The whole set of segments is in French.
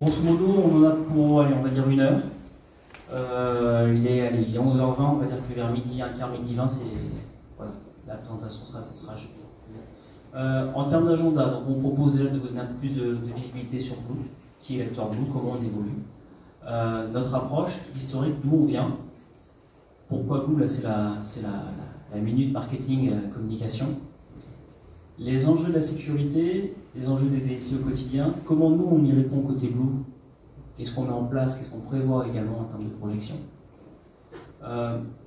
Grosso modo, on en a pour, allez, on va dire 1 heure. Il est 11h20, on va dire que vers midi, un quart, midi 20, c'est, voilà, la présentation sera en termes d'agenda, donc on propose déjà de donner un peu plus de visibilité sur Blue, qui est l'acteur Blue, comment on évolue. Notre approche historique, d'où on vient. Pourquoi Blue, là c'est la minute marketing communication. Les enjeux de la sécurité, les enjeux des DSI au quotidien, comment nous on y répond côté Blue, qu'est-ce qu'on met en place, qu'est-ce qu'on prévoit également en termes de projection.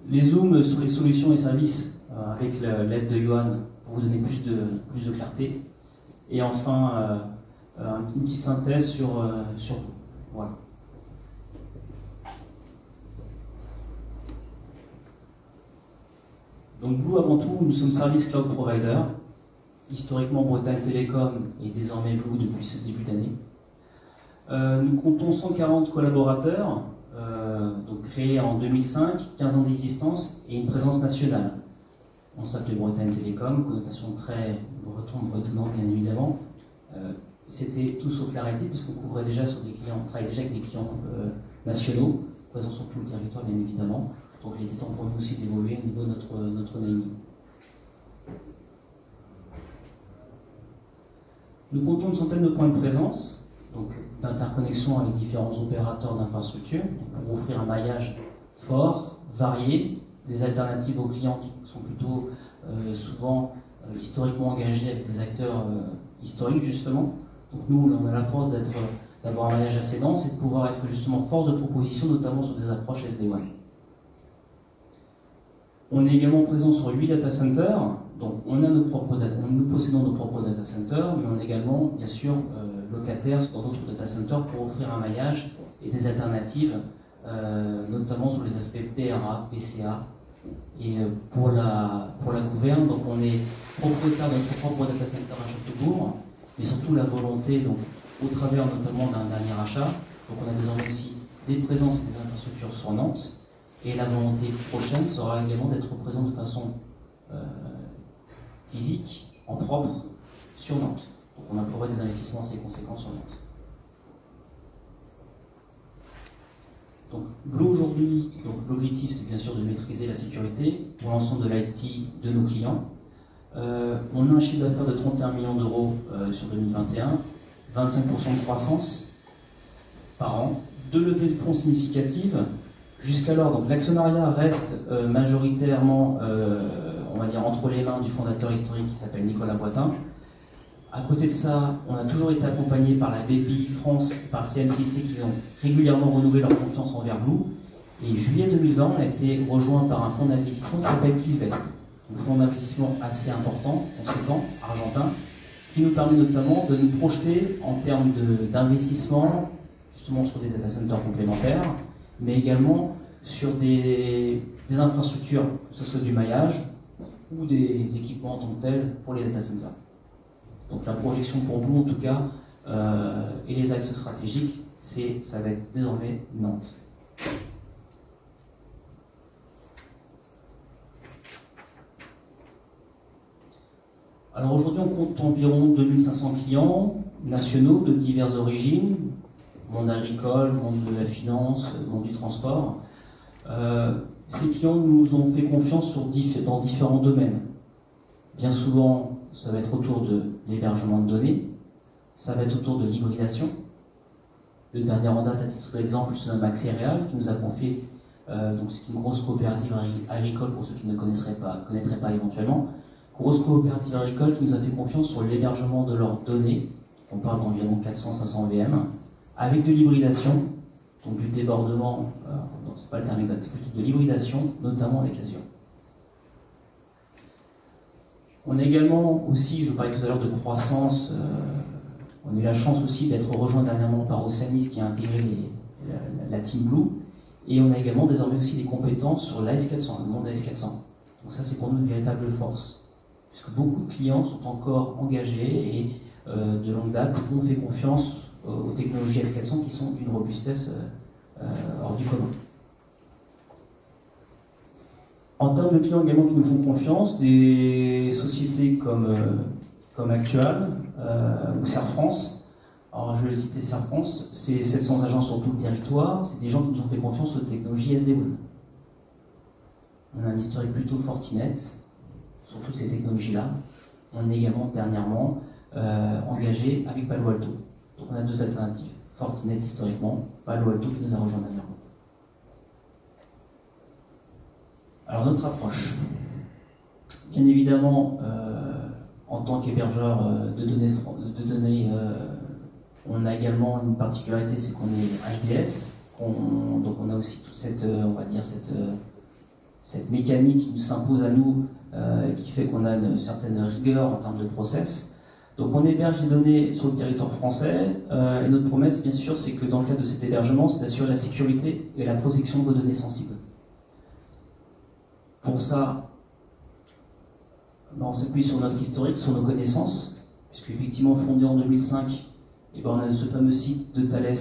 Les zooms sur les solutions et services avec l'aide de Johan pour vous donner plus de clarté. Et enfin, une petite synthèse sur Blue. Voilà. Donc Blue, avant tout, nous sommes service cloud provider. Historiquement, Bretagne Télécom et désormais Blue depuis ce début d'année. Nous comptons 140 collaborateurs, donc créés en 2005, 15 ans d'existence et une présence nationale. On s'appelait Bretagne Télécom, connotation très bretonnante bien évidemment. C'était tout sauf la réalité puisqu'on couvrait déjà sur des clients, on travaille déjà avec des clients nationaux, présents sur tout le territoire bien évidemment. Donc il était temps pour nous aussi d'évoluer au niveau de notre naming. Nous comptons une centaine de points de présence, donc d'interconnexion avec différents opérateurs d'infrastructures, pour offrir un maillage fort, varié, des alternatives aux clients qui sont plutôt souvent historiquement engagés avec des acteurs historiques justement. Donc nous, on a la force d'avoir un maillage assez dense et de pouvoir être justement force de proposition, notamment sur des approches SD-WAN. On est également présent sur 8 data centers. Donc, nous possédons nos propres data centers, mais on est également, bien sûr, locataires dans d'autres data centers pour offrir un maillage et des alternatives, notamment sur les aspects PRA, PCA. Et pour la gouverne, donc on est propriétaire de notre propre data center à Châteaubourg, mais surtout la volonté, donc, au travers notamment d'un dernier achat. Donc, on a désormais aussi des présences et des infrastructures sur Nantes. Et la volonté prochaine sera également d'être présent de façon physique, en propre, sur Nantes. Donc on implémentera des investissements assez conséquents sur Nantes. Donc Blue aujourd'hui, l'objectif c'est bien sûr de maîtriser la sécurité pour l'ensemble de l'IT de nos clients. On a un chiffre d'affaires de 31 millions d'euros sur 2021, 25% de croissance par an, 2 levées de fonds significatives. Jusqu'alors, donc l'actionnariat reste majoritairement, on va dire, entre les mains du fondateur historique qui s'appelle Nicolas Boitin. À côté de ça, on a toujours été accompagné par la BPI France et par CNCC qui ont régulièrement renouvelé leur confiance envers Blue. Et juillet 2020, on a été rejoint par un fonds d'investissement qui s'appelle Killvest. Un fonds d'investissement assez important, conséquent, argentin, qui nous permet notamment de nous projeter en termes d'investissement, justement sur des data centers complémentaires, mais également sur des infrastructures, que ce soit du maillage ou des équipements en tant que tels pour les data centers. Donc la projection pour Blue en tout cas, et les axes stratégiques, ça va être désormais Nantes. Alors aujourd'hui on compte environ 2500 clients nationaux de diverses origines, monde agricole, monde de la finance, monde du transport. Ces clients nous ont fait confiance dans différents domaines. Bien souvent, ça va être autour de l'hébergement de données, ça va être autour de l'hybridation. Le dernier en date, à titre d'exemple, se nomme Axéréal, qui nous a confié, donc c'est une grosse coopérative agricole pour ceux qui ne connaîtraient pas éventuellement, grosse coopérative agricole qui nous a fait confiance sur l'hébergement de leurs données. On parle d'environ 400-500 VM. Avec de l'hybridation, donc du débordement, donc c'est pas le terme exact, c'est plutôt de l'hybridation, notamment avec Azure. On a également aussi, je parlais tout à l'heure de croissance, on a eu la chance aussi d'être rejoint dernièrement par Oceanis qui a intégré la Team Blue, et on a également désormais aussi des compétences sur l'AS400, le monde AS400. Donc ça c'est pour nous une véritable force, puisque beaucoup de clients sont encore engagés et de longue date ont fait confiance aux technologies S400 qui sont d'une robustesse hors du commun. En termes de clients également qui nous font confiance, des sociétés comme Actual ou Serre France, Alors, je vais citer Serfrance, c'est 700 agents sur tout le territoire, c'est des gens qui nous ont fait confiance aux technologies SD-WAN. On a un historique plutôt Fortinet, sur toutes ces technologies-là. On est également, dernièrement, engagé avec Palo Alto. Donc on a deux alternatives. Fortinet historiquement, Palo Alto qui nous a rejoint dernièrement. Alors notre approche. Bien évidemment, en tant qu'hébergeur de données, on a également une particularité, c'est qu'on est HDS. Donc on a aussi toute cette, on va dire, cette mécanique qui nous s'impose à nous, qui fait qu'on a une certaine rigueur en termes de process. Donc on héberge les données sur le territoire français, et notre promesse, bien sûr, c'est que dans le cadre de cet hébergement, c'est d'assurer la sécurité et la protection de vos données sensibles. Pour ça, on s'appuie sur notre historique, sur nos connaissances, puisque effectivement, fondé en 2005, on a ce fameux site de Thales,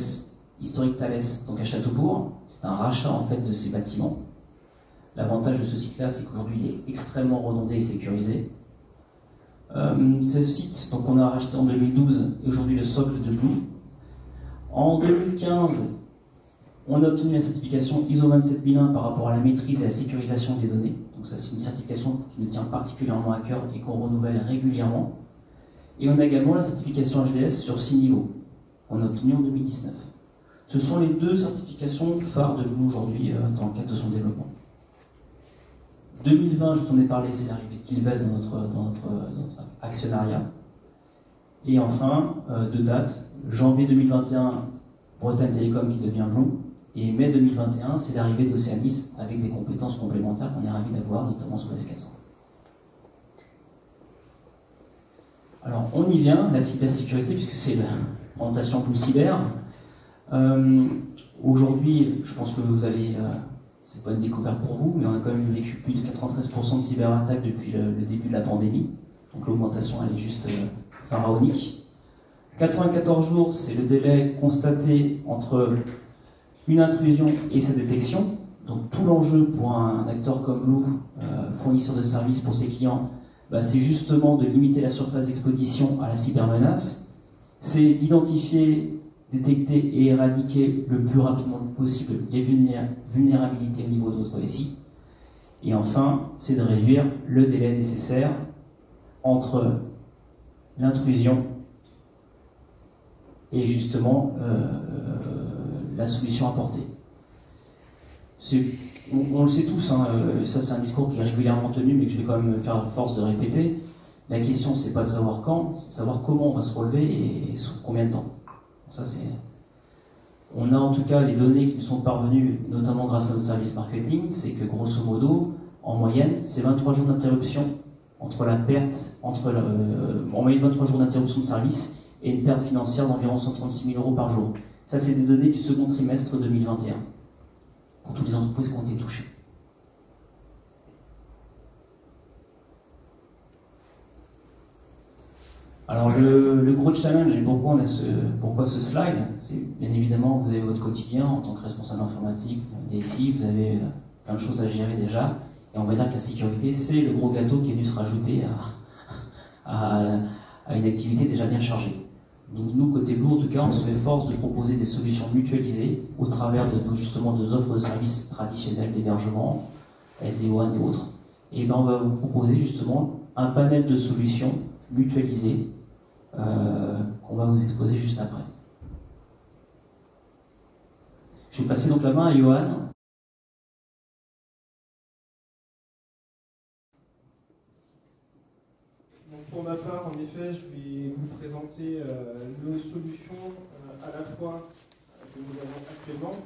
historique Thales, donc à Châteaubourg. C'est un rachat en fait de ces bâtiments. L'avantage de ce site-là, c'est qu'aujourd'hui, il est extrêmement redondé et sécurisé. Ce site, donc on a racheté en 2012, et aujourd'hui le socle de Blue. En 2015, on a obtenu la certification ISO 27001 par rapport à la maîtrise et à la sécurisation des données. Donc ça, c'est une certification qui nous tient particulièrement à cœur et qu'on renouvelle régulièrement. Et on a également la certification HDS sur 6 niveaux, qu'on a obtenu en 2019. Ce sont les deux certifications phares de Blue aujourd'hui dans le cadre de son développement. 2020, je t'en ai parlé, c'est l'arrivée de Killbase dans notre actionnariat. Et enfin, de date, janvier 2021, Bretagne Télécom qui devient Blue. Et mai 2021, c'est l'arrivée d'Océanis avec des compétences complémentaires qu'on est ravis d'avoir, notamment sur S400. Alors, on y vient, la cybersécurité, puisque c'est la présentation Blue Cyber. Aujourd'hui, je pense que vous allez... c'est pas une découverte pour vous, mais on a quand même vécu plus de 93% de cyberattaques depuis le début de la pandémie. Donc l'augmentation, elle est juste pharaonique. 94 jours, c'est le délai constaté entre une intrusion et sa détection. Donc tout l'enjeu pour un acteur comme Blue, fournisseur de services pour ses clients, c'est justement de limiter la surface d'exposition à la cybermenace. C'est d'identifier, détecter et éradiquer le plus rapidement possible les vulnérabilités au niveau de votre SI. Et enfin, c'est de réduire le délai nécessaire entre l'intrusion et justement la solution apportée. On le sait tous, hein, ça c'est un discours qui est régulièrement tenu, mais que je vais quand même faire force de répéter. La question, c'est pas de savoir quand, c'est de savoir comment on va se relever et sous combien de temps. Ça, on a en tout cas les données qui nous sont parvenues, notamment grâce à notre service marketing, c'est que grosso modo, en moyenne, c'est 23 jours d'interruption entre la perte, en moyenne 23 jours d'interruption de service et une perte financière d'environ 136 000 € par jour. Ça, c'est des données du second trimestre 2021, pour toutes les entreprises qui ont été touchées. Alors le gros challenge, et pourquoi ce slide, c'est bien évidemment que vous avez votre quotidien en tant que responsable informatique, DSI, vous avez plein de choses à gérer déjà, et on va dire que la sécurité, c'est le gros gâteau qui est venu se rajouter à une activité déjà bien chargée. Donc nous, côté Blue, en tout cas, on se efforce de proposer des solutions mutualisées au travers de nos offres de services traditionnels d'hébergement, SD-WAN et autres. Et on va vous proposer justement un panel de solutions mutualisées qu'on va vous exposer juste après. Je vais passer donc la main à Johan. Pour ma part, en effet, je vais vous présenter nos solutions à la fois que nous avons actuellement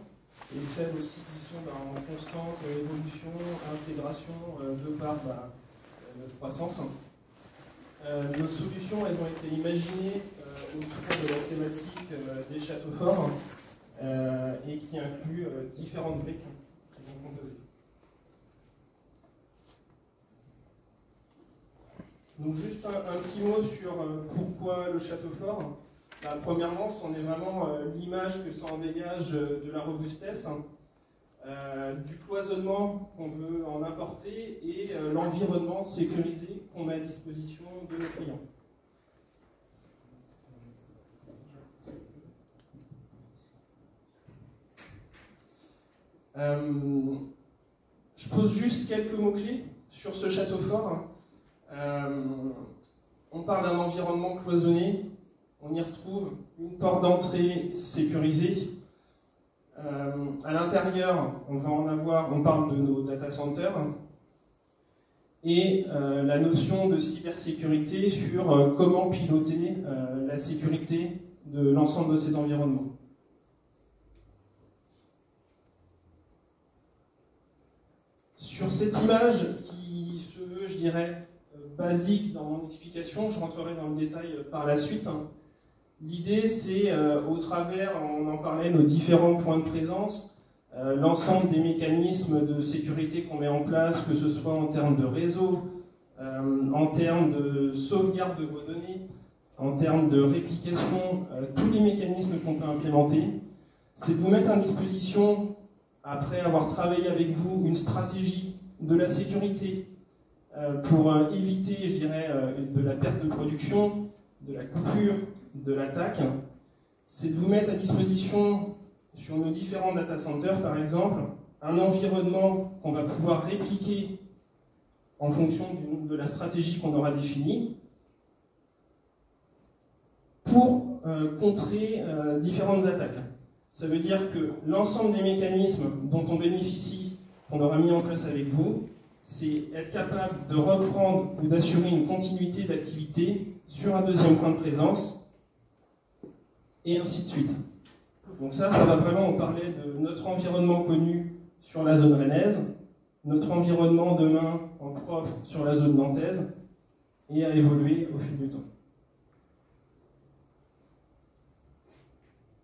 et celles aussi qui sont en constante évolution, intégration de par notre croissance. Nos solutions, elles ont été imaginées autour de la thématique des châteaux forts et qui incluent différentes briques qui vont composer. Donc juste un petit mot sur pourquoi le château fort. Premièrement, c'en est vraiment l'image que ça en dégage de la robustesse, du cloisonnement qu'on veut en apporter et l'environnement sécurisé qu'on met à disposition de nos clients. Je pose juste quelques mots-clés sur ce château fort. On parle d'un environnement cloisonné, on y retrouve une porte d'entrée sécurisée. À l'intérieur, on parle de nos data centers et la notion de cybersécurité sur comment piloter la sécurité de l'ensemble de ces environnements. Sur cette image qui se veut, je dirais, basique dans mon explication, je rentrerai dans le détail par la suite. L'idée, c'est, au travers, on en parlait, nos différents points de présence, l'ensemble des mécanismes de sécurité qu'on met en place, que ce soit en termes de réseau, en termes de sauvegarde de vos données, en termes de réplication, tous les mécanismes qu'on peut implémenter, c'est de vous mettre à disposition, après avoir travaillé avec vous, une stratégie de la sécurité pour éviter, je dirais, de la perte de production, de la coupure, de l'attaque. C'est de vous mettre à disposition, sur nos différents data centers par exemple, un environnement qu'on va pouvoir répliquer en fonction de la stratégie qu'on aura définie pour contrer différentes attaques. Ça veut dire que l'ensemble des mécanismes dont on bénéficie, qu'on aura mis en place avec vous, c'est être capable de reprendre ou d'assurer une continuité d'activité sur un deuxième point de présence, et ainsi de suite. Donc ça va vraiment nous parler de notre environnement connu sur la zone rennaise, notre environnement demain en propre sur la zone nantaise, et à évoluer au fil du temps.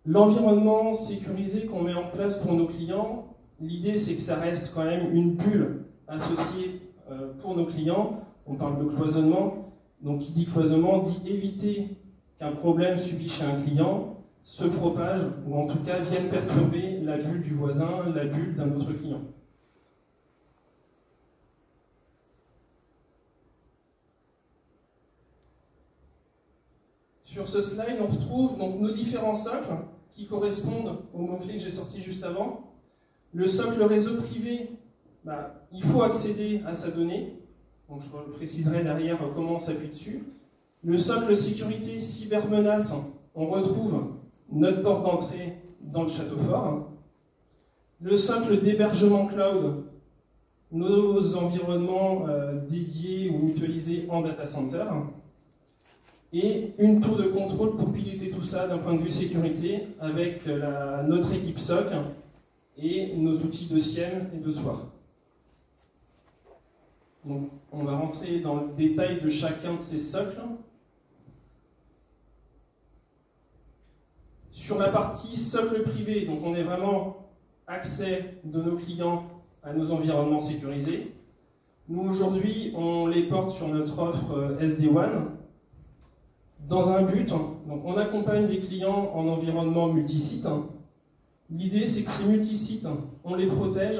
L'environnement sécurisé qu'on met en place pour nos clients, l'idée c'est que ça reste quand même une bulle associée pour nos clients. On parle de cloisonnement, donc qui dit cloisonnement dit éviter qu'un problème subi chez un client se propage, ou en tout cas vienne perturber la bulle du voisin, la bulle d'un autre client. Sur ce slide, on retrouve donc nos différents socles qui correspondent aux mots-clés que j'ai sortis juste avant. Le socle réseau privé, il faut accéder à sa donnée. Donc je préciserai derrière comment on s'appuie dessus. Le socle sécurité cybermenace, on retrouve notre porte d'entrée dans le château fort. Le socle d'hébergement cloud, nos environnements dédiés ou mutualisés en data center. Et une tour de contrôle pour piloter tout ça d'un point de vue sécurité avec notre équipe SOC et nos outils de SIEM et de SOAR. Donc, on va rentrer dans le détail de chacun de ces socles. Sur la partie socle privé, donc on est vraiment accès de nos clients à nos environnements sécurisés. Nous aujourd'hui, on les porte sur notre offre SD-WAN. Dans un but, donc on accompagne des clients en environnement multisite. L'idée, c'est que ces multisites, on les protège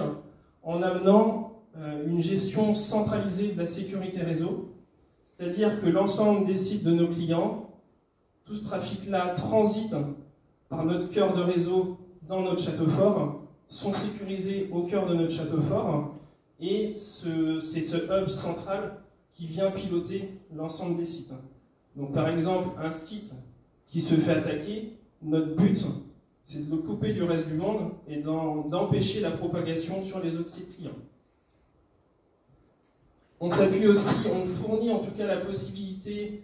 en amenant une gestion centralisée de la sécurité réseau, c'est-à-dire que l'ensemble des sites de nos clients, tout ce trafic-là transite par notre cœur de réseau dans notre château fort, sont sécurisés au cœur de notre château fort, et c'est ce hub central qui vient piloter l'ensemble des sites. Donc par exemple, un site qui se fait attaquer, notre but, c'est de le couper du reste du monde et d'empêcher la propagation sur les autres sites clients. On s'appuie aussi, on fournit en tout cas la possibilité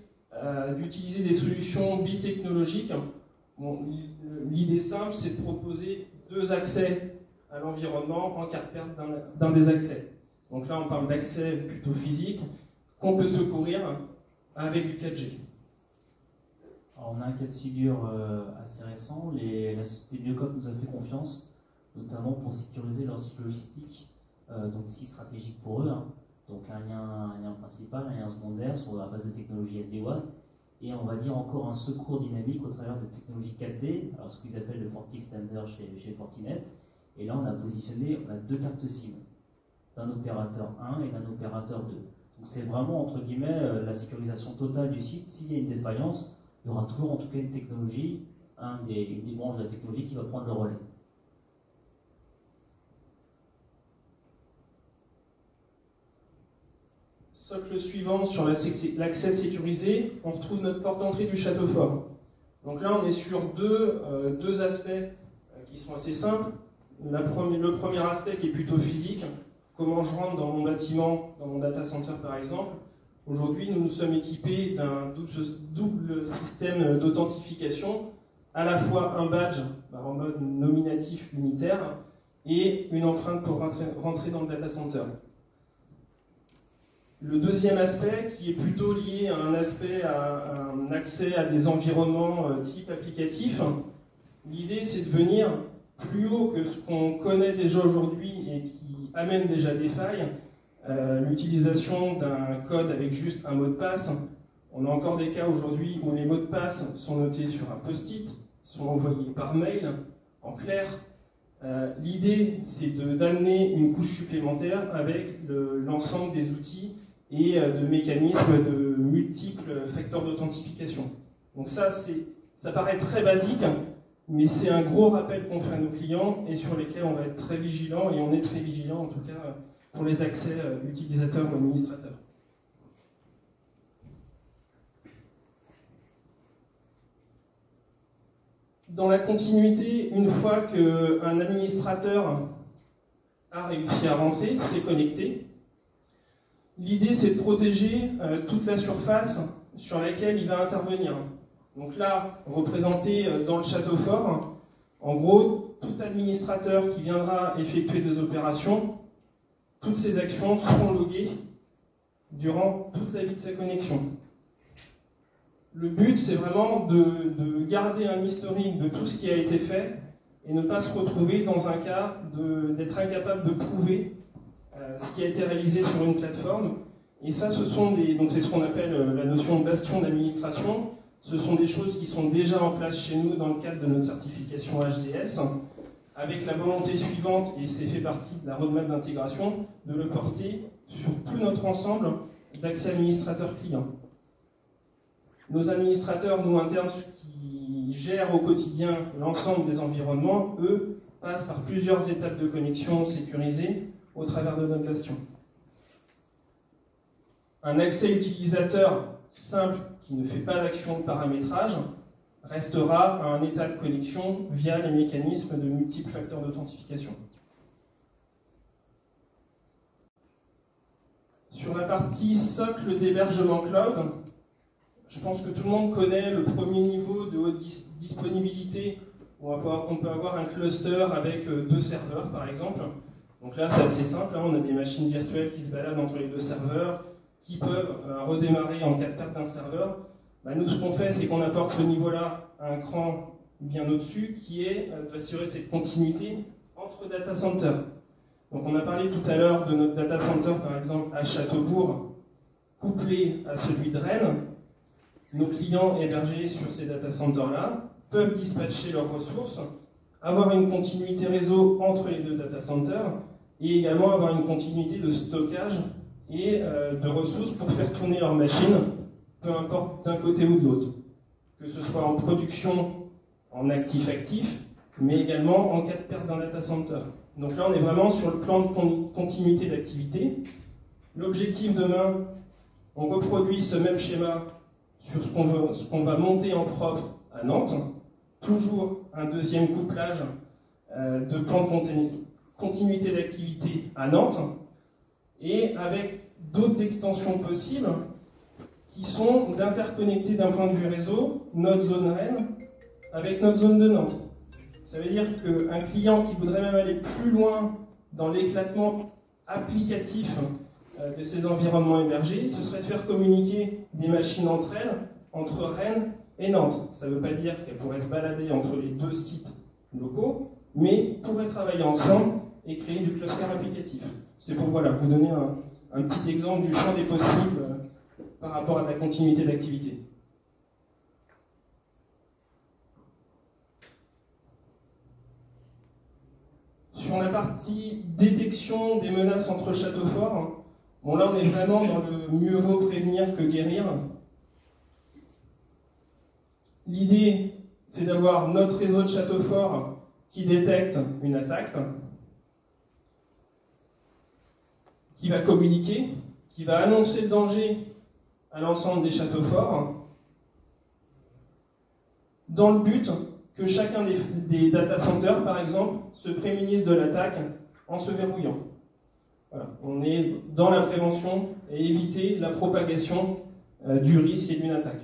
d'utiliser des solutions bitechnologiques. Bon, l'idée simple, c'est de proposer 2 accès à l'environnement en cas de perte d'un des accès. Donc là, on parle d'accès plutôt physique qu'on peut secourir avec du 4G. Alors on a un cas de figure assez récent. La société Biocop nous a fait confiance, notamment pour sécuriser leur site logistique, donc ici stratégique pour eux. Donc un lien principal, un lien secondaire sur la base de technologie SD-WAN, et on va dire encore un secours dynamique au travers de technologies 4D, alors ce qu'ils appellent le FortiExtender chez Fortinet. Et là on a 2 cartes cibles, d'un opérateur 1 et d'un opérateur 2. Donc c'est vraiment, entre guillemets, la sécurisation totale du site. S'il y a une défaillance, il y aura toujours en tout cas une technologie, une des branches de la technologie qui va prendre le relais. socle suivant, sur l'accès sécurisé, on retrouve notre porte d'entrée du château fort. Donc là, on est sur deux aspects qui sont assez simples. Le premier aspect qui est plutôt physique, comment je rentre dans mon bâtiment, dans mon data center par exemple. Aujourd'hui, nous sommes équipés d'un double système d'authentification, à la fois un badge en mode nominatif unitaire et une empreinte pour rentrer dans le data center. Le deuxième aspect, qui est plutôt lié à un accès à des environnements type applicatif, l'idée c'est de venir plus haut que ce qu'on connaît déjà aujourd'hui et qui amène déjà des failles, l'utilisation d'un code avec juste un mot de passe. On a encore des cas aujourd'hui où les mots de passe sont notés sur un post-it, sont envoyés par mail, en clair. L'idée c'est d'amener une couche supplémentaire avec l'ensemble des outils et de mécanismes de multiples facteurs d'authentification. Donc ça paraît très basique, mais c'est un gros rappel qu'on fait à nos clients et sur lesquels on va être très vigilant, et on est très vigilant en tout cas pour les accès utilisateurs ou administrateurs. Dans la continuité, une fois qu'un administrateur a réussi à rentrer, s'est connecté, l'idée c'est de protéger toute la surface sur laquelle il va intervenir. Donc là, représenté dans le château fort, en gros, tout administrateur qui viendra effectuer des opérations, toutes ces actions seront loguées durant toute la vie de sa connexion. Le but, c'est vraiment de garder un historique de tout ce qui a été fait et ne pas se retrouver dans un cas d'être incapable de prouver ce qui a été réalisé sur une plateforme. Et ça, donc c'est ce qu'on appelle la notion de bastion d'administration. Ce sont des choses qui sont déjà en place chez nous dans le cadre de notre certification HDS, avec la volonté suivante, et c'est fait partie de la roadmap d'intégration, de le porter sur tout notre ensemble d'accès administrateur client. Nos administrateurs, nous internes, qui gèrent au quotidien l'ensemble des environnements, eux, passent par plusieurs étapes de connexion sécurisées au travers de notre bastion. Un accès utilisateur simple qui ne fait pas d'action de paramétrage restera à un état de connexion via les mécanismes de multiples facteurs d'authentification. Sur la partie socle d'hébergement cloud, je pense que tout le monde connaît le premier niveau de haute disponibilité où on peut avoir un cluster avec 2 serveurs par exemple. Donc là c'est assez simple, on a des machines virtuelles qui se baladent entre les 2 serveurs, qui peuvent redémarrer en cas de perte d'un serveur. Nous, ce qu'on fait, c'est qu'on apporte ce niveau-là à un cran bien au-dessus, qui est d'assurer cette continuité entre data centers. Donc on a parlé tout à l'heure de notre data center, par exemple, à Châteaubourg, couplé à celui de Rennes. Nos clients hébergés sur ces data centers-là peuvent dispatcher leurs ressources, avoir une continuité réseau entre les 2 data centers, et également avoir une continuité de stockage et de ressources pour faire tourner leur machine, peu importe d'un côté ou de l'autre. Que ce soit en production, en actif-actif, mais également en cas de perte d'un data center. Donc là, on est vraiment sur le plan de continuité d'activité. L'objectif demain, on reproduit ce même schéma sur ce qu'on va monter en propre à Nantes. Toujours un deuxième couplage de plan de continuité d'activité à Nantes, et avec d'autres extensions possibles qui sont d'interconnecter d'un point de vue réseau notre zone Rennes avec notre zone de Nantes. Ça veut dire qu'un client qui voudrait même aller plus loin dans l'éclatement applicatif de ces environnements émergés, ce serait de faire communiquer des machines entre elles, entre Rennes et Nantes. Ça ne veut pas dire qu'elles pourraient se balader entre les 2 sites locaux, mais pourraient travailler ensemble et créer du cluster applicatif. C'est pour vous donner un petit exemple du champ des possibles par rapport à la continuité d'activité. Sur la partie détection des menaces entre châteaux forts, là on est vraiment dans le mieux vaut prévenir que guérir. L'idée, c'est d'avoir notre réseau de châteaux forts qui détecte une attaque, qui va communiquer, qui va annoncer le danger à l'ensemble des châteaux forts, dans le but que chacun des data centers, par exemple, se prémunisse de l'attaque en se verrouillant. Voilà. On est dans la prévention et éviter la propagation du risque et d'une attaque.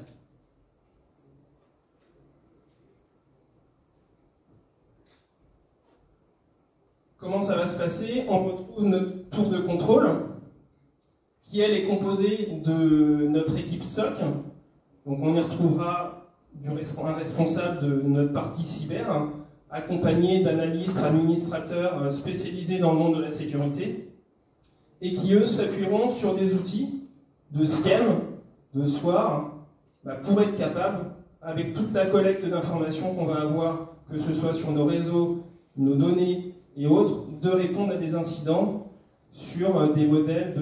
Comment ça va se passer? On retrouve notre tour de contrôle, qui elle est composée de notre équipe SOC. Donc on y retrouvera un responsable de notre partie cyber, accompagné d'analystes, administrateurs spécialisés dans le monde de la sécurité, et qui eux s'appuieront sur des outils de SCEM, de SOAR, pour être capable, avec toute la collecte d'informations qu'on va avoir, que ce soit sur nos réseaux, nos données et autres, de répondre à des incidents sur des modèles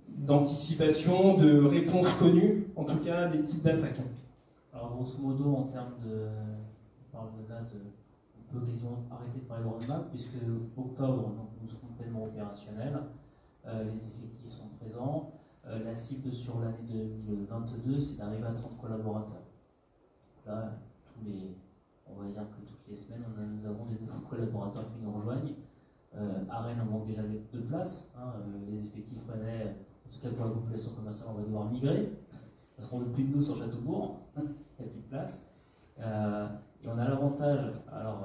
d'anticipation, de réponses connues, en tout cas des types d'attaques. Alors grosso modo, en termes de... on peut quasiment arrêter de parler de roadmap, puisque octobre, donc, nous serons pleinement opérationnels, les effectifs sont présents, la cible sur l'année 2022, c'est d'arriver à 30 collaborateurs. Là, on va dire que toutes les semaines, nous avons des nouveaux collaborateurs qui nous rejoignent. À Rennes, on manque déjà de place. Les effectifs rennais, en tout cas pour la population commerciale, on va devoir migrer. Parce qu'on ne veut plus de nous sur Châteaubourg. Il n'y a plus de place. Et on a l'avantage, alors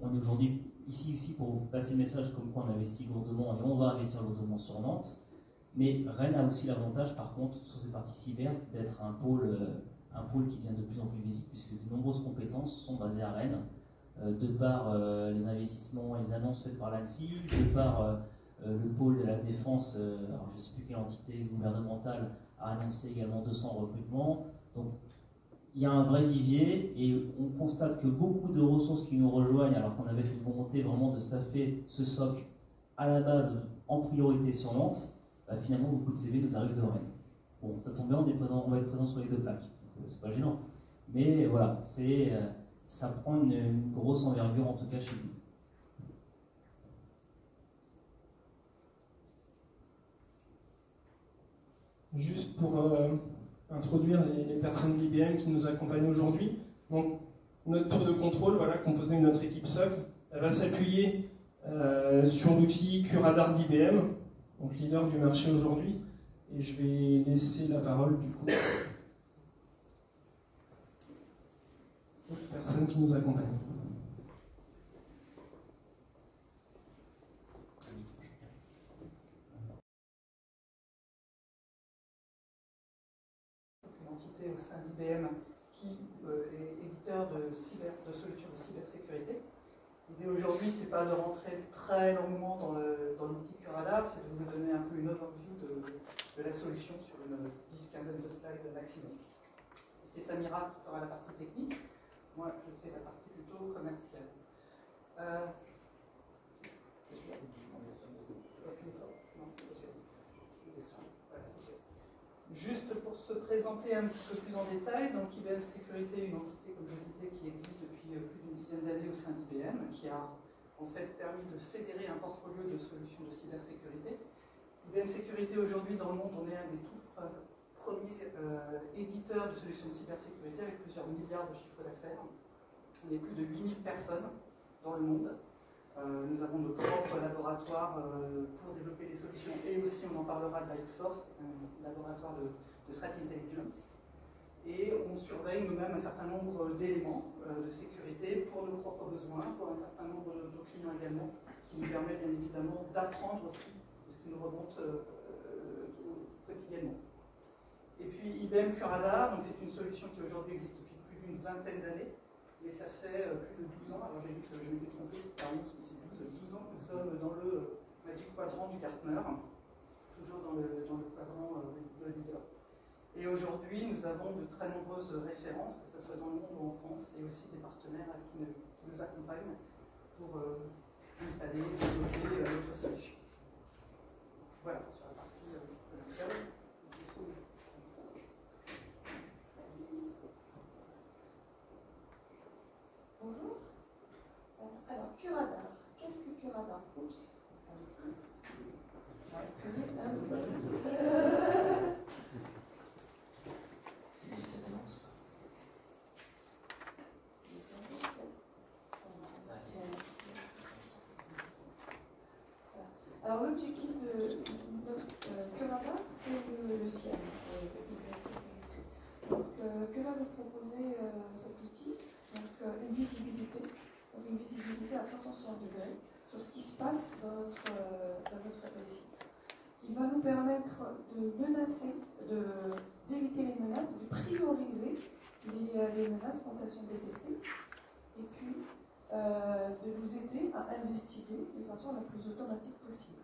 on est aujourd'hui ici pour vous passer le message comme quoi on investit lourdement et on va investir lourdement sur Nantes. Mais Rennes a aussi l'avantage, par contre, sur cette partie cyber, d'être un pôle qui devient de plus en plus visible, puisque de nombreuses compétences sont basées à Rennes, de par les investissements et les annonces faites par l'ANSSI, de par le pôle de la défense, alors je ne sais plus quelle entité gouvernementale a annoncé également 200 recrutements. Donc il y a un vrai vivier et on constate que beaucoup de ressources qui nous rejoignent, alors qu'on avait cette volonté vraiment de staffer ce SOC à la base en priorité sur Nantes, finalement beaucoup de CV nous arrivent de Rennes. Bon, ça tombe bien, on va être présent sur les deux plaques. C'est pas gênant. Mais voilà, ça prend une grosse envergure, en tout cas chez nous. Juste pour introduire les personnes d'IBM qui nous accompagnent aujourd'hui. Donc, notre tour de contrôle, voilà, composé de notre équipe SOC, elle va s'appuyer sur l'outil QRadar d'IBM, donc leader du marché aujourd'hui. Et je vais laisser la parole du coup aux personnes qui nous accompagnent. Une entité au sein d'IBM qui est éditeur de solutions de cybersécurité. L'idée aujourd'hui, ce n'est pas de rentrer très longuement dans l'outil QRadar, c'est de vous donner un peu une overview de la solution sur une 10-15 de slides maximum. C'est Samira qui fera la partie technique. Moi, je fais la partie plutôt commerciale. Juste pour se présenter un petit peu plus en détail, donc IBM Sécurité, une entité, comme je le disais, qui existe depuis plus d'une dizaine d'années au sein d'IBM, qui a en fait permis de fédérer un portfolio de solutions de cybersécurité. IBM Sécurité, aujourd'hui, dans le monde, on est un des tout premiers éditeurs de solutions de cybersécurité avec plusieurs milliards de chiffres d'affaires. On est plus de 8000 personnes dans le monde. Nous avons nos propres laboratoires pour développer des solutions et aussi, on en parlera, de l'X-Force, un laboratoire de threat intelligence. Et on surveille nous-mêmes un certain nombre d'éléments de sécurité pour nos propres besoins, pour un certain nombre de nos clients également, ce qui nous permet bien évidemment d'apprendre aussi de ce qui nous remonte quotidiennement. Et puis IBM QRadar, c'est une solution qui aujourd'hui existe depuis plus d'une vingtaine d'années, mais ça fait plus de 12 ans, alors j'ai dit que je m'étais trompé, c'est pas 11, mais c'est 12 ans que nous sommes dans le Magic Quadrant du Gartner, toujours dans le quadrant de leader. Et aujourd'hui, nous avons de très nombreuses références, que ce soit dans le monde ou en France, et aussi des partenaires qui nous accompagnent pour installer et développer notre solution. Voilà, sur la partie commerciale. Bonjour. Alors, QRadar. Qu'est-ce que QRadar? Oups. Alors l'objectif de notre Curada, c'est le ciel. Donc que va nous proposer cet outil? Donc une visibilité à 360 degrés sur ce qui se passe dans notre récit. Il va nous permettre d'éviter les menaces, de prioriser les menaces quand elles sont détectées, et puis de nous aider à investiguer de façon la plus automatique possible.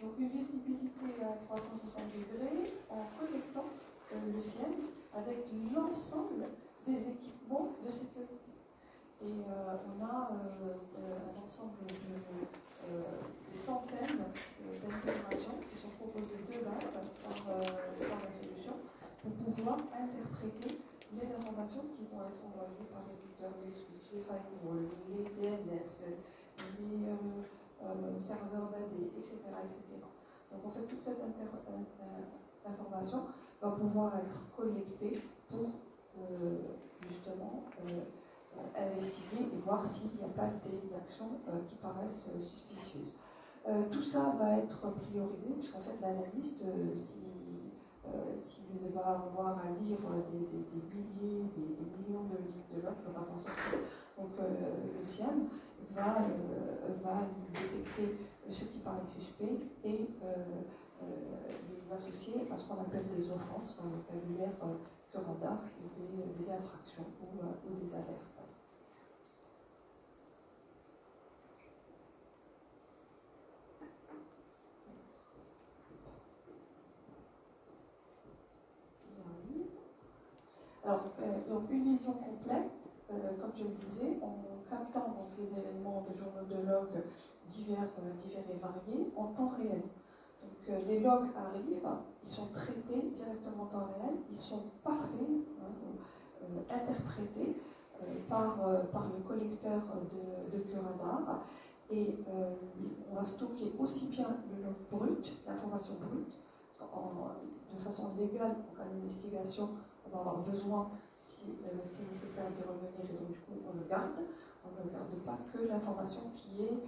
Donc une visibilité à 360 degrés en connectant le ciel avec l'ensemble des équipements de sécurité. Et on a un ensemble des centaines d'intégrations qui sont proposées de base par la solution pour pouvoir interpréter les informations qui vont être envoyées par les routeurs, les switches, les firewalls, les DNS, les serveurs d'AD, etc., etc. Donc en fait, toute cette information va pouvoir être collectée pour justement investiguer et voir s'il n'y a pas des actions qui paraissent suspicieuses. Tout ça va être priorisé, puisqu'en fait l'analyste, s'il va avoir à lire des milliers, des millions de lignes de log, il va s'en sortir. Donc le CIAM va détecter ceux qui paraissent suspects et les associer à ce qu'on appelle des offenses dans le vocabulaire Curada, des infractions ou des alertes. Alors, donc une vision complète, comme je le disais, en captant donc, les événements de journaux de log divers et variés en temps réel. Donc les logs arrivent, ils sont traités directement en temps réel, ils sont parsés, interprétés par le collecteur de Curadar, et on va stocker aussi bien le log brut, l'information brute, de façon légale en cas d'investigation. On va avoir besoin, si nécessaire, d'y revenir, et donc du coup on le garde. On ne garde pas que l'information qui est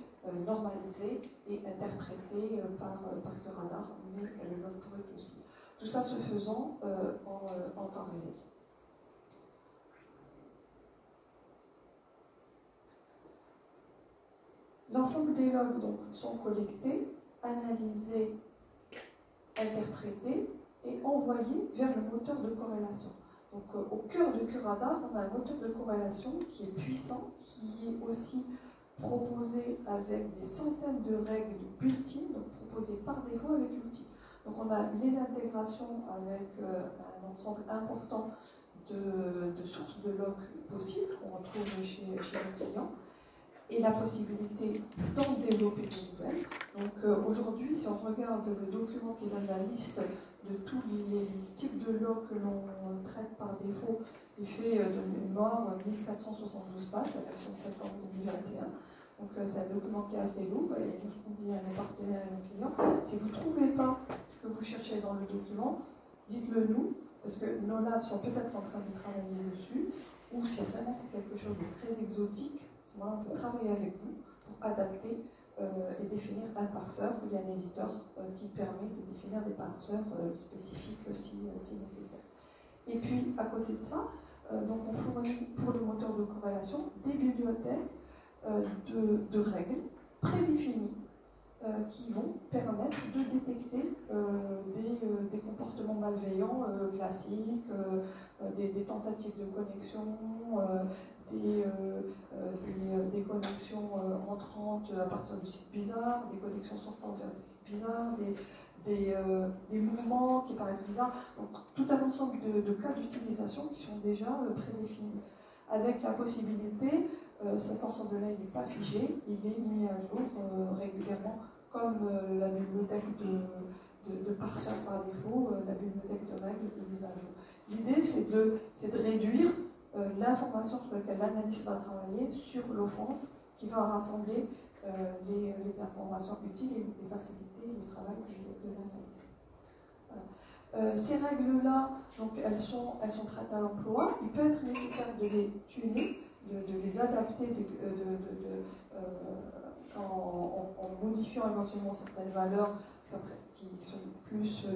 normalisée et interprétée par Curadar, mais le log brut aussi. Tout ça se faisant en temps réel. L'ensemble des logs donc, sont collectés, analysés, interprétés et envoyés vers le moteur de corrélation. Donc au cœur de Curadar, on a un moteur de corrélation qui est puissant, qui est aussi proposé avec des centaines de règles built-in, donc proposées par défaut avec l'outil. Donc on a les intégrations avec un ensemble important de sources de logs possibles qu'on retrouve chez le client, et la possibilité d'en développer de nouvelles. Donc aujourd'hui, si on regarde le document qui donne la liste de tous les types de logs que l'on traite par défaut, il fait de mémoire 1472 pages, la version de septembre 2021. Donc c'est un document qui est assez lourd, et nous, ce qu'on dit à nos partenaires et à nos clients, si vous ne trouvez pas ce que vous cherchez dans le document, dites-le nous, parce que nos labs sont peut-être en train de travailler dessus, ou si vraiment c'est quelque chose de très exotique, on peut travailler avec vous pour adapter et définir un parseur. Il y a un éditeur qui permet de définir des parseurs spécifiques si nécessaire. Et puis, à côté de ça, donc on fournit pour le moteur de corrélation des bibliothèques de règles prédéfinies qui vont permettre de détecter des comportements malveillants classiques, des tentatives de connexion, des connexions entrantes à partir du site bizarre, des connexions sortantes vers des sites bizarres, des mouvements qui paraissent bizarres. Donc tout un ensemble de cas d'utilisation qui sont déjà prédéfinis, avec la possibilité, cet ensemble-là n'est pas figé, il est mis à jour régulièrement, comme la bibliothèque de parseurs par défaut, la bibliothèque de règles est mise à jour. L'idée, c'est de réduire l'information sur laquelle l'analyste va travailler sur l'offense, qui va rassembler les informations utiles et faciliter le travail de l'analyste. Voilà. Ces règles-là, donc elles sont prêtes à l'emploi. Il peut être nécessaire de les tuner, de les adapter en modifiant éventuellement certaines valeurs qui sont plus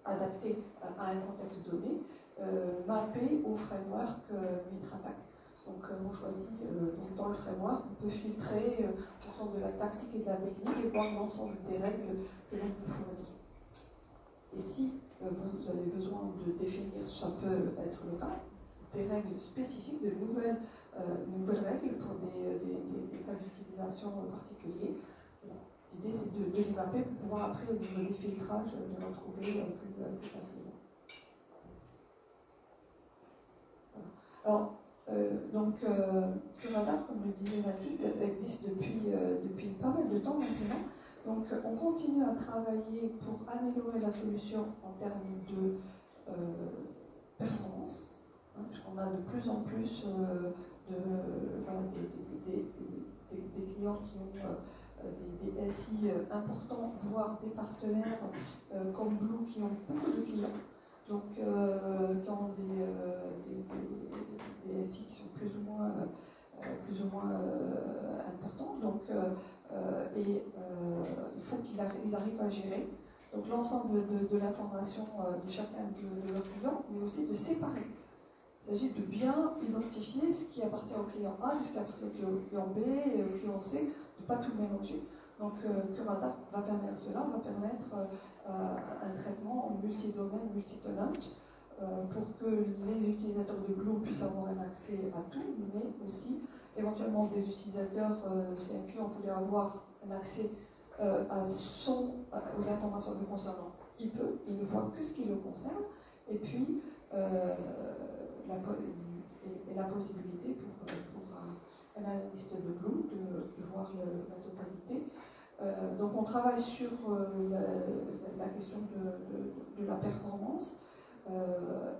adaptées à un contexte donné, mappées au framework MitraTac. Donc on choisit, donc dans le framework, on peut filtrer en fonction de la tactique et de la technique et voir l'ensemble des règles que l'on vous fournit. Et si vous avez besoin de définir, ça peut être le cas, des règles spécifiques, de nouvelles règles pour des cas d'utilisation particuliers. Voilà. L'idée c'est de les mapper pour pouvoir après au niveau des filtrages les retrouver plus facilement. Voilà. Alors, Curadar, comme le disait Mathilde, existe depuis pas mal de temps maintenant. Donc on continue à travailler pour améliorer la solution en termes de performance, hein, puisqu'on a de plus en plus des clients qui ont des SI importants, voire des partenaires comme Blue qui ont beaucoup de clients. Donc, qui ont des SI qui sont plus ou moins importants. Donc, il faut qu'ils arrivent à gérer donc l'ensemble de l'information de chacun de leurs clients, mais aussi de séparer. Il s'agit de bien identifier ce qui appartient au client A, ce qui appartient au client B et au client C, de ne pas tout mélanger. Donc, Curadar va permettre cela, va permettre un traitement multi-domaine, multi-tenant, pour que les utilisateurs de Blue puissent avoir un accès à tout, mais aussi éventuellement des utilisateurs, si un client voulait avoir un accès aux informations le concernant, il peut, il ne voit que ce qui le concerne, et puis la possibilité pour un analyste de Blue de voir la totalité. Donc on travaille sur la question de la performance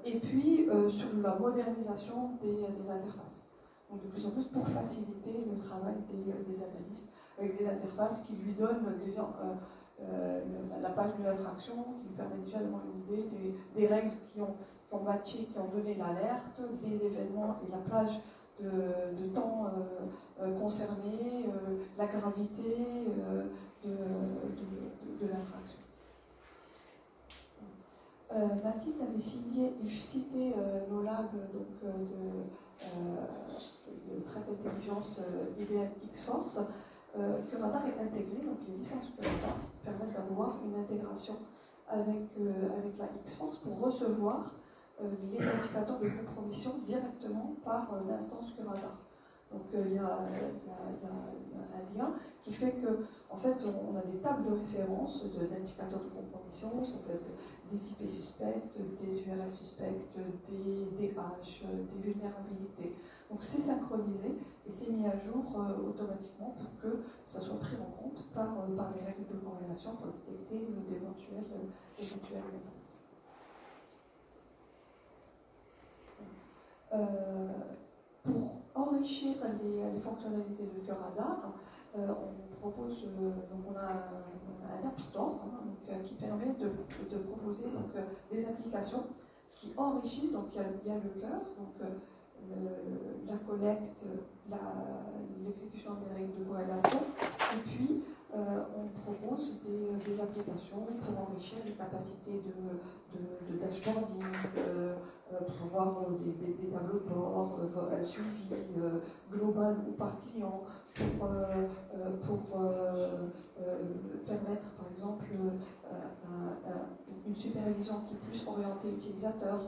et puis sur la modernisation des interfaces. Donc de plus en plus pour faciliter le travail des analystes avec des interfaces qui lui donnent déjà la page de l'attraction, qui lui permet déjà d'avoir une idée des règles qui ont matché, qui ont donné l'alerte, des événements et la plage de temps concerné, la gravité de l'infraction. Mathilde avait cité nos labs de traite d'intelligence IBM X-Force. Curadar est intégré, donc les licences Curadar permettent d'avoir une intégration avec la X-Force pour recevoir les indicateurs de compromission directement par l'instance Curadar. Donc il y a un lien qui fait que, en fait, on a des tables de référence d'indicateurs de compromission, ça peut être des IP suspectes, des URL suspectes, des DH, des vulnérabilités. Donc c'est synchronisé et c'est mis à jour automatiquement pour que ça soit pris en compte par les règles de corrélation pour détecter d'éventuelles menaces. Pour enrichir les fonctionnalités de Curadar, on propose, donc on a un App Store qui permet de proposer des applications qui enrichissent, donc il y a le cœur, donc la collecte, l'exécution des règles de corrélation, et puis on propose des applications pour enrichir les capacités de dashboarding, pour voir des tableaux de bord, un suivi global ou par client, pour permettre par exemple une supervision qui est plus orientée utilisateur.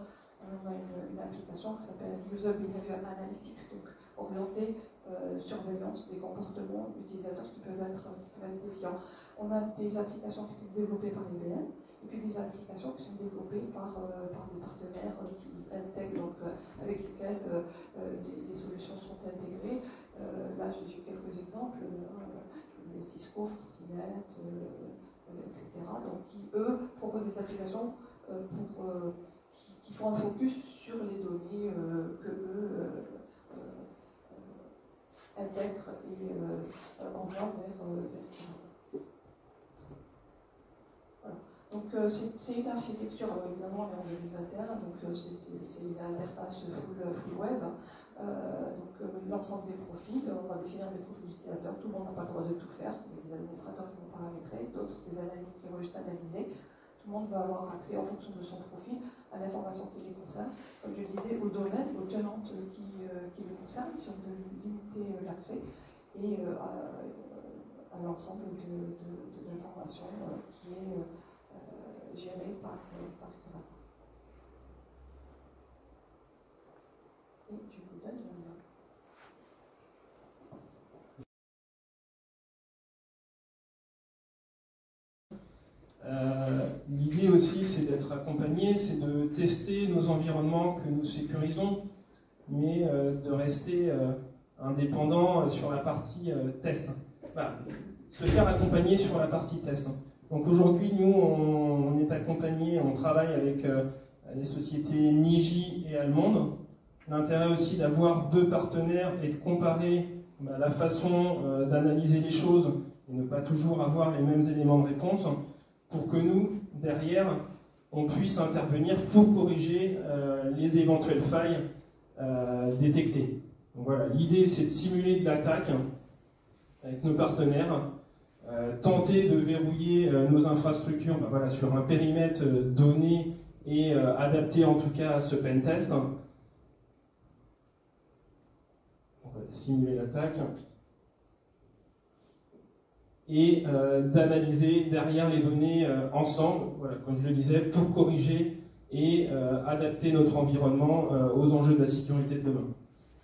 On a une application qui s'appelle User Behavior Analytics, donc orientée surveillance des comportements utilisateurs qui peuvent être déviants. On a des applications qui sont développées par IBM et puis des applications qui sont développées par des partenaires qui intègrent, donc avec lesquels les solutions sont intégrées. Là, j'ai quelques exemples, les Cisco, Fortinet, etc. Donc qui, eux, proposent des applications qui font un focus sur les données que eux intègrent et envoient vers. Voilà. Donc c'est une architecture, évidemment, on est 2021, donc c'est une interface full web. Donc l'ensemble des profils, on va définir des profils utilisateurs, tout le monde n'a pas le droit de tout faire, il y a des administrateurs qui vont paramétrer, d'autres des analystes qui vont juste analyser. Tout le monde va avoir accès en fonction de son profil à l'information qui les concerne, comme je le disais, au domaine, aux tenantes qui le concernent, si on veut limiter l'accès, et à l'ensemble de l'information qui est gérée par Curada. Et je vous donne la main. L'idée aussi, c'est d'être accompagné, c'est de tester nos environnements que nous sécurisons, mais de rester indépendant sur la partie test. Voilà. Se faire accompagner sur la partie test. Donc aujourd'hui, nous, on est accompagné, on travaille avec les sociétés Niji et allemandes. L'intérêt aussi d'avoir deux partenaires et de comparer la façon d'analyser les choses et ne pas toujours avoir les mêmes éléments de réponse, pour que nous, derrière, on puisse intervenir pour corriger les éventuelles failles détectées. Donc voilà, l'idée c'est de simuler de l'attaque avec nos partenaires, tenter de verrouiller nos infrastructures voilà, sur un périmètre donné et adapté en tout cas à ce pentest. On va simuler l'attaque. Et d'analyser derrière les données ensemble, voilà, comme je le disais, pour corriger et adapter notre environnement aux enjeux de la sécurité de demain.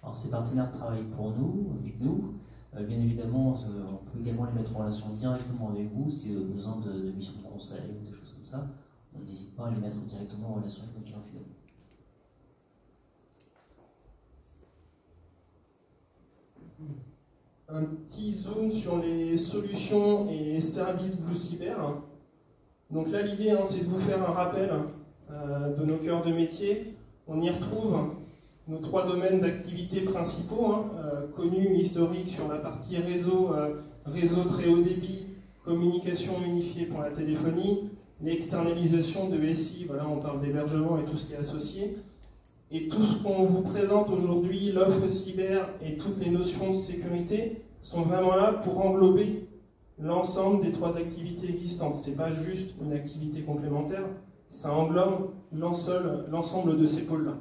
Alors ces partenaires travaillent pour nous, avec nous. Bien évidemment, on peut également les mettre en relation directement avec vous si vous avez besoin de missions de conseil ou des choses comme ça. On n'hésite pas à les mettre directement en relation avec nos clients fidèles. Un petit zoom sur les solutions et services Blue Cyber. Donc là, l'idée, c'est de vous faire un rappel de nos cœurs de métier. On y retrouve nos trois domaines d'activité principaux, connus, historiques sur la partie réseau, réseau très haut débit, communication unifiée pour la téléphonie, l'externalisation de SI, voilà, on parle d'hébergement et tout ce qui est associé. Et tout ce qu'on vous présente aujourd'hui, l'offre cyber et toutes les notions de sécurité, sont vraiment là pour englober l'ensemble des trois activités existantes. Ce n'est pas juste une activité complémentaire, ça englobe l'ensemble de ces pôles-là.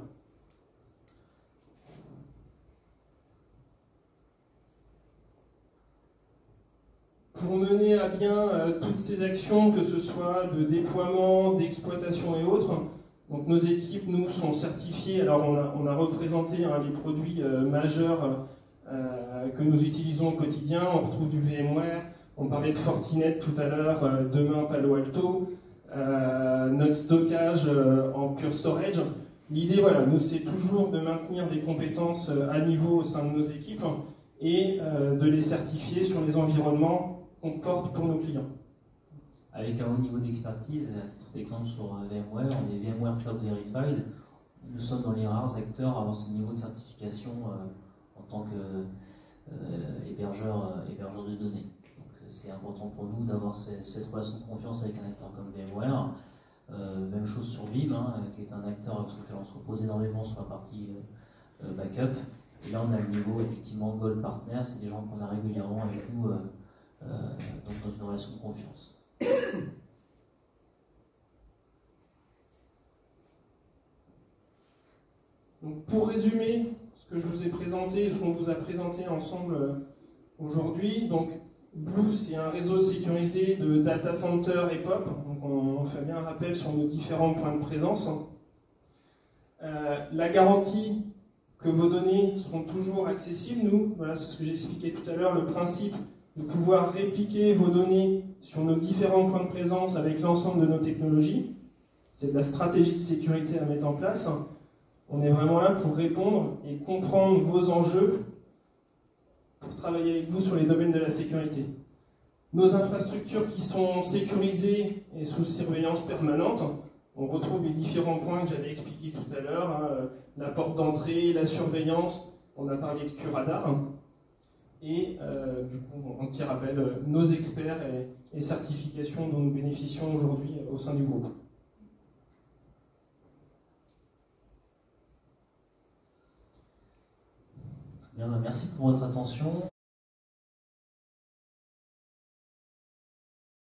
Pour mener à bien toutes ces actions, que ce soit de déploiement, d'exploitation et autres, donc nos équipes, nous, sont certifiées. Alors on a représenté les produits majeurs que nous utilisons au quotidien. On retrouve du VMware, on parlait de Fortinet tout à l'heure, demain Palo Alto, notre stockage en Pure Storage. L'idée, voilà, nous, c'est toujours de maintenir des compétences à niveau au sein de nos équipes et de les certifier sur les environnements qu'on porte pour nos clients. Avec un haut niveau d'expertise, à titre d'exemple sur VMware, on est VMware Cloud Verified. Nous sommes dans les rares acteurs à avoir ce niveau de certification en tant qu'hébergeur de données. Donc c'est important pour nous d'avoir cette relation de confiance avec un acteur comme VMware. Même chose sur Vim, qui est un acteur sur lequel on se repose énormément sur la partie backup. Et là on a le niveau effectivement Gold Partner, c'est des gens qu'on a régulièrement avec nous donc dans une relation de confiance. Donc pour résumer ce que je vous ai présenté, ce qu'on vous a présenté ensemble aujourd'hui, donc Blue, c'est un réseau sécurisé de data center et POP. Donc on fait bien un rappel sur nos différents points de présence. La garantie que vos données seront toujours accessibles, nous, voilà, c'est ce que j'expliquais tout à l'heure, le principe de pouvoir répliquer vos données sur nos différents points de présence avec l'ensemble de nos technologies. C'est de la stratégie de sécurité à mettre en place. On est vraiment là pour répondre et comprendre vos enjeux pour travailler avec vous sur les domaines de la sécurité. Nos infrastructures qui sont sécurisées et sous surveillance permanente, on retrouve les différents points que j'avais expliqués tout à l'heure, la porte d'entrée, la surveillance, on a parlé de Curada, et du coup, on t'y rappelle nos experts et certifications dont nous bénéficions aujourd'hui au sein du groupe. Bien, merci pour votre attention.